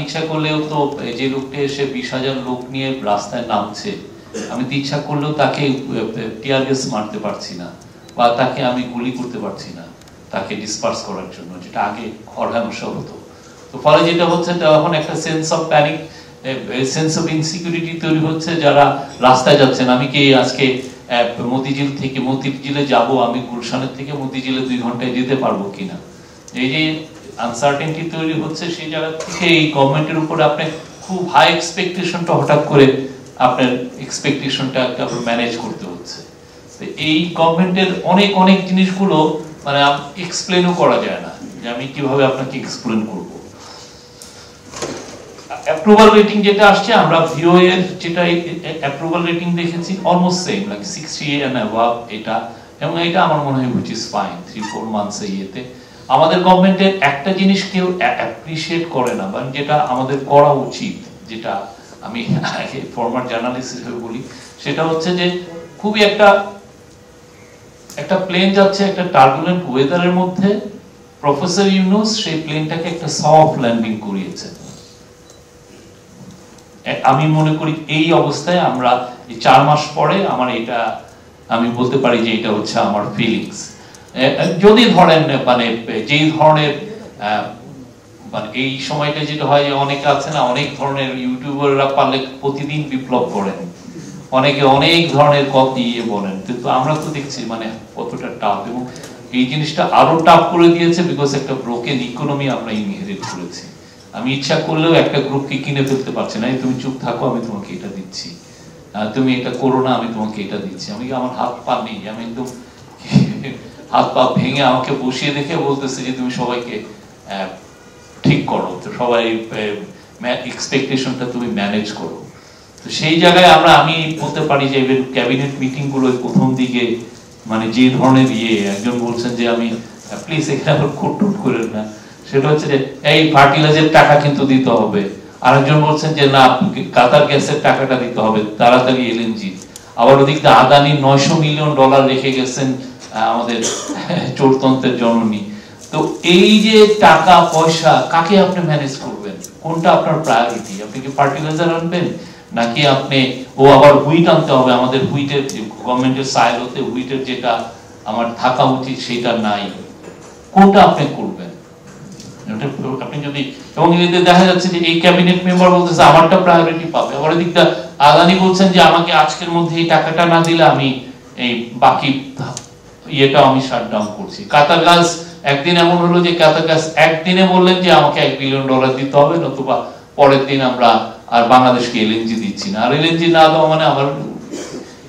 ইচ্ছা করলেও তো যে লোকটা এসে 20,000 লোক নিয়ে রাস্তায় নামছে, আমি তো ইচ্ছা করলেও তাকে টিয়ার গ্যাস মারতে পারছি না, বা তাকে আমি গুলি করতে পারছি না তাকে ডিসপার্স করার জন্য, যেটা আগে হরহামেশা হতো। তো ফলে যেটা হচ্ছে তখন একটা sense of panic, sense of insecurity তৈরি হচ্ছে যারা রাস্তায় যাচ্ছেন। আমি কি আজকে মতিঝিল থেকে মতিঝিলে যাব, আমি গুলশানের থেকে মতিঝিলে 2 ঘন্টায় যেতে পারবো কিনা, এই যে আনসার্টেনটি তৈরি হচ্ছে, সেই জায়গা থেকে এই গভর্নমেন্টের উপরে আপনি খুব হাই এক্সপেকটেশনটা হঠাৎ করে আপনার এক্সপেকটেশনটা আপনার ম্যানেজ করতে হচ্ছে। তো এই গভর্নমেন্টের অনেক অনেক জিনিসগুলো মানে এক্সপ্লেনও করা যায় না, যে আমি কিভাবে আপনাকে এক্সপ্লেন করব। অ্যাপ্রুভাল রেটিং যেটা আসছে, আমরা ভিও এর যেটা অ্যাপ্রুভাল রেটিং দেখেছি almost same, like 60 and above এটা, এবং এটা আমার মনে হয় হুইচ ইজ ফাইন 3-4 মান্থস ইয়েতে। আমাদের গভর্নমেন্টের একটা জিনিস কেউ অ্যাপ্রিশিয়েট করে না, মানে যেটা আমাদের করা উচিত, যেটা আমি ফরমার জার্নালিস্ট হিসেবে বলি, সেটা হচ্ছে যে খুবই একটা প্লেন যাচ্ছে একটা টার্বুলেন্ট ওয়েদারের মধ্যে, প্রফেসর ইউনূস সেই প্লেনটাকে একটা সফট ল্যান্ডিং করিয়েছে। আমি মনে করি এই অবস্থায় আমরা 4 মাস পরে আমার এটা আমি বলতে পারি যে এটা হচ্ছে আমার ফিলিংস। যদি ধরেন মানে যেই ধরনের মানে এই সময়টা যেটা হয়, অনেকে আছে না, অনেক ধরনের ইউটিউবাররা পারলে প্রতিদিন বিপ্লব করেন, অনেকে অনেক ধরনের কথা বলেন, কিন্তু আমরা তো দেখছি মানে কতটা টাফ, এবং এই জিনিসটা আরো টাফ করে দিয়েছে বিকজ একটা ব্রোকেন ইকোনমি আমরা ইনহেরিট করেছি। আমি ইচ্ছা করলেও একটা গ্রুপকে কিনে ফেলতে পারছি না, তুমি চুপ থাকো আমি তোমাকে এটা দিচ্ছি, তুমি এটা করো না আমি তোমাকে এটা দিচ্ছি। আমি আমার হাত পা নেই, আমি একদম হাত পা ভেঙে আমাকে বসিয়ে দেখে বলতেছে যে তুমি সবাইকে ঠিক করো, তো সবাই এক্সপেকটেশনটা তুমি ম্যানেজ করো। তো সেই জায়গায় আমি বলতে পারি যে ক্যাবিনেট মিটিং গুলো প্রথম দিকে মানে যে ধরনের একজন বলছেন যে আমি প্লিজ এখানে আবার কোট করে না, সেটা হচ্ছে যে এই ফার্টিলাইজার টাকা কিন্তু দিতে হবে, আরেকজন বলছেন যে না কাতার গ্যাসের টাকাটা দিতে হবে তাড়াতাড়ি এলএনজি, আবার ওদিকে আদানি $900 মিলিয়ন রেখে গেছেন আমাদের চোরতন্ত্রের জননী। তো এই যে টাকা পয়সা কাকে আপনি ম্যানেজ করবেন, কোনটা আপনার প্রায়োরিটি? আপনি কি ফার্টিলাইজার আনবেন, নাকি আপনি আবার হুইট আনতে হবে? আমাদের হুইটের গভর্নমেন্টের সাইলোতে হুইটের যেটা আমার থাকা উচিত সেটা নাই, কোনটা আপনি করবেন? আপনি যদি, এবং দেখা যাচ্ছে যে এই ক্যাবিনেট মেম্বার বলতেছে আমারটা প্রায়োরিটি পাবে, আবার এদিকটা আদানি বলছেন যে আমাকে আজকের মধ্যে এই টাকাটা না দিলে আমি এই বাকি ইয়েটা আমি শাটডাউন করছি। কাতার গ্যাস একদিন এমন হলো যে কাতার গ্যাস একদিনে বললেন যে আমাকে $1 বিলিয়ন দিতে হবে, নতুবা পরের দিন আমরা আর বাংলাদেশকে এলএনজি দিচ্ছি না। আর এলএনজি না দেওয়া মানে আমার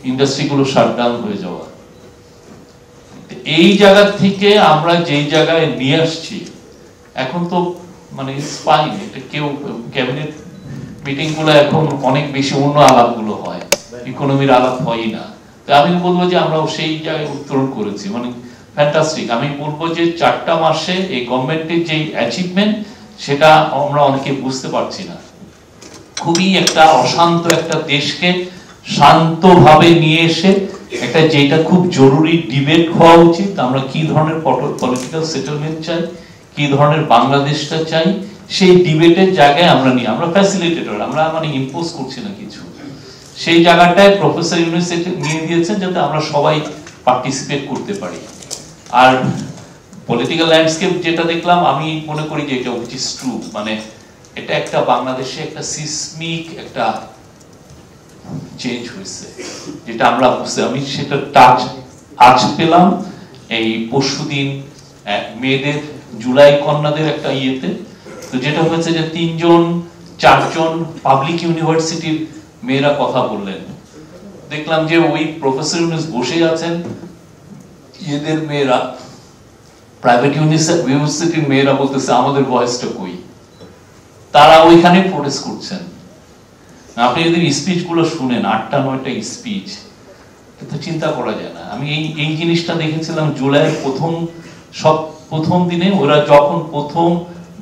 ইন্ডাস্ট্রি গুলো শাটডাউন হয়ে যাওয়া। এই জায়গা থেকে আমরা যেই জায়গায় নিয়ে আসছি এখন তো মানে স্পাইন, এটা কেউ ক্যাবিনেট মিটিং গুলো এখন অনেক বেশি অন্য আলাপগুলো হয়, ইকোনমির আলাপ হয়ই না। তো আমি বলবো যে আমরা সেই জায়গায় উত্তরণ করেছি, মানে ফ্যান্টাস্টিক। আমি বলবো যে 4টা মাসে এই গভর্নমেন্টের যে অ্যাচিভমেন্ট সেটা আমরা অনেকে বুঝতে পারছি না। খুবই একটা অশান্ত একটা দেশকে শান্তভাবে নিয়ে এসে একটা যেটা খুব জরুরি ডিবেট হওয়া উচিত, আমরা কি ধরনের পলিটিক্যাল সেটেলমেন্ট চাই, কি ধরনের বাংলাদেশটা চাই, সেই ডিবেটের জায়গায় আমরা আমরা ফ্যাসিলিটেটর, আমরা মানে ইম্পোজ করছি না কিছু। সেই জায়গাটায় প্রফেসর ইউনূস নিয়ে দিয়েছেন যাতে আমরা সবাই পার্টিসিপেট করতে পারি। আর পলিটিক্যাল ল্যান্ডস্কেপ যেটা দেখলাম আমি মনে করি যে এটা হুইচ ইজ ট্রু, মানে এটা একটা বাংলাদেশে একটা সিসমিক একটা চেঞ্জ হয়েছে, যেটা আমরা বুঝতে, আমি সেটা টাচ আজ পেলাম এই পরশুদিন মেয়েদের জুলাই কন্যাদের একটা ইয়েতে। তো যেটা হয়েছে যে 3-4জন পাবলিক ইউনিভার্সিটির মেয়েরা কথা বললেন, দেখলাম যে ওই প্রফেসর ইউনূস বসে আছেন, এদের মেয়েরা প্রাইভেট ইউনিভার্সিটির মেয়েরা বলতেছে আমাদের ভয়েসটা কই, তারা ওইখানে প্রোটেস্ট করছেন। আপনি যদি স্পিচ গুলো শুনেন 8টা-9টা স্পিচ, কিন্তু চিন্তা করা যায় না। আমি এই জিনিসটা দেখেছিলাম জুলাইয়ের প্রথম দিনে, ওরা যখন প্রথম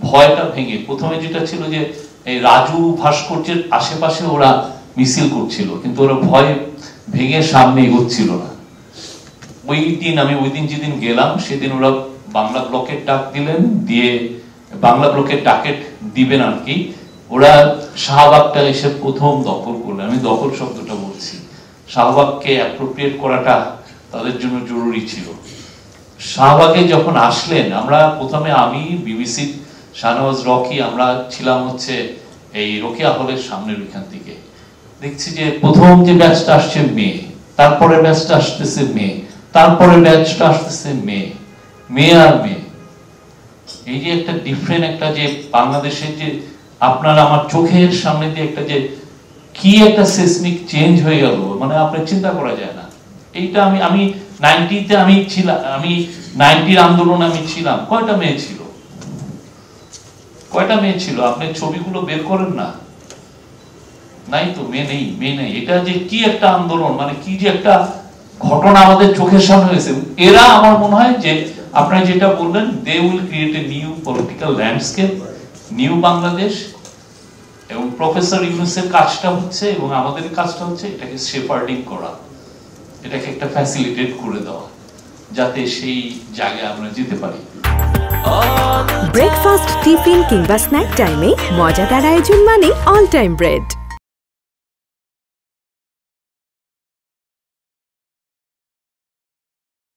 ভয়টা ভেঙে, প্রথমে যেটা ছিল যে এই রাজু ভাস্কর্যের আশেপাশে ওরা মিছিল করছিল, কিন্তু ওরা ভয় ভেঙে সামনে এগোচ্ছিল না। ওই দিন যেদিন গেলাম সেদিন ওরা বাংলা ব্লকের ডাক দিলেন, দিয়ে বাংলা ব্লকের ডাকে দিবেন আর কি, ওরা শাহবাগটা এসে প্রথম দখল করলো, আমি দখল শব্দটা বলছি, শাহবাগকে অ্যাপ্রোপ্রিয়েট করাটা তাদের জন্য জরুরি ছিল। শাহবাগে যখন আসলেন, আমরা প্রথমে আমি বিবিসি শাহনওয়াজ রকি আমরা ছিলাম হচ্ছে এই রোকেয়া হলের সামনের ওইখান থেকে, দেখছি যে প্রথম যে ব্যাচটা আসছে মেয়ে, তারপরে ব্যাচটা আসতেছে মেয়ে, তারপরে ব্যাচটা আসতেছে মেয়ে, মেয়ে আর মেয়ে। এই যে একটা ডিফারেন্ট একটা যে বাংলাদেশের যে আপনার আমার চোখের সামনে দিয়ে একটা যে কি একটা সিসমিক চেঞ্জ হয়ে গেল, মানে আপনার চিন্তা করা যায় না। এইটা আমি 90-তে আমি ছিলাম, আমি 90-র আন্দোলনে আমি ছিলাম, কয়টা মেয়ে ছিল, কয়টা মেয়ে ছিল? আপনি ছবিগুলো বের করেন না, নাই তো, মেয়ে নেই, মেয়ে নেই। এটা যে কি একটা আন্দোলন, মানে কি যে একটা ঘটনা আমাদের চোখের সামনে হয়েছে। এরা আমার মনে হয় যে আপনারা যেটা বললেন, they will create a new political landscape, new Bangladesh. এবং প্রফেসর ইউনূসের কাজটা হচ্ছে এবং আমাদের কাজটা হচ্ছে এটাকে শেপার্ডিং করা, এটাকে একটা ফ্যাসিলিটেট করে দেওয়া, যাতে সেই জায়গায় আমরা যেতে পারি। ব্রেকফাস্ট, টিফিন কিংবা স্ন্যাক টাইমে মজাদার আয়োজন মানে অল টাইম ব্রেড।